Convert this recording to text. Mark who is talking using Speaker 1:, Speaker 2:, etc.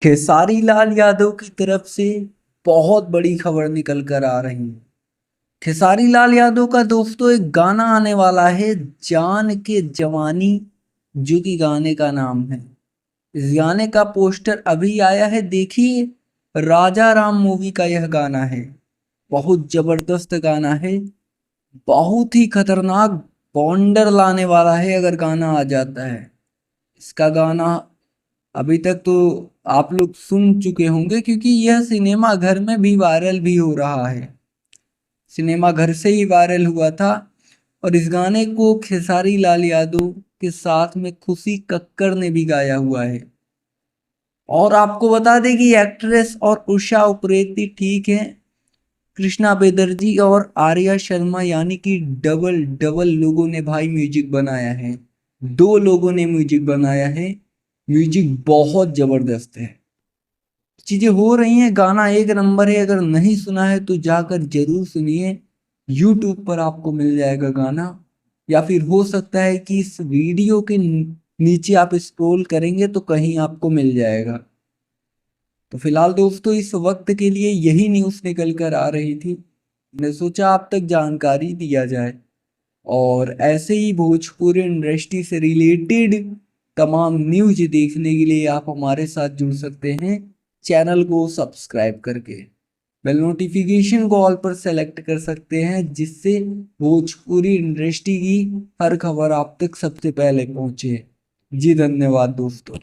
Speaker 1: खेसारी लाल यादव की तरफ से बहुत बड़ी खबर निकल कर आ रही है। खेसारी लाल यादव का दोस्तों एक गाना आने वाला है, जान के जवानी, जो कि गाने का नाम है। इस गाने का पोस्टर अभी आया है, देखिए। राजा राम मूवी का यह गाना है। बहुत जबरदस्त गाना है, बहुत ही खतरनाक बॉन्डर लाने वाला है अगर गाना आ जाता है। इसका गाना अभी तक तो आप लोग सुन चुके होंगे, क्योंकि यह सिनेमा घर में भी वायरल भी हो रहा है। सिनेमा घर से ही वायरल हुआ था। और इस गाने को खेसारी लाल यादव के साथ में खुशी कक्कर ने भी गाया हुआ है। और आपको बता दें कि एक्ट्रेस और उषा उप्रेती ठीक है, कृष्णा बेदर्जी और आर्या शर्मा यानी कि डबल डबल लोगों ने भाई म्यूजिक बनाया है। दो लोगों ने म्यूजिक बनाया है। म्यूजिक बहुत जबरदस्त है। चीजें हो रही हैं, गाना एक नंबर है। अगर नहीं सुना है तो जाकर जरूर सुनिए। यूट्यूब पर आपको मिल जाएगा गाना, या फिर हो सकता है कि इस वीडियो के नीचे आप स्क्रॉल करेंगे तो कहीं आपको मिल जाएगा। तो फिलहाल दोस्तों इस वक्त के लिए यही न्यूज़ निकल कर आ रही थी। मैंने सोचा आप तक जानकारी दिया जाए। और ऐसे ही भोजपुरी इंडस्ट्री से रिलेटेड तमाम न्यूज देखने के लिए आप हमारे साथ जुड़ सकते हैं, चैनल को सब्सक्राइब करके। बेल नोटिफिकेशन को ऑल पर सेलेक्ट कर सकते हैं, जिससे भोजपुरी इंडस्ट्री की हर खबर आप तक सबसे पहले पहुंचे। जी धन्यवाद दोस्तों।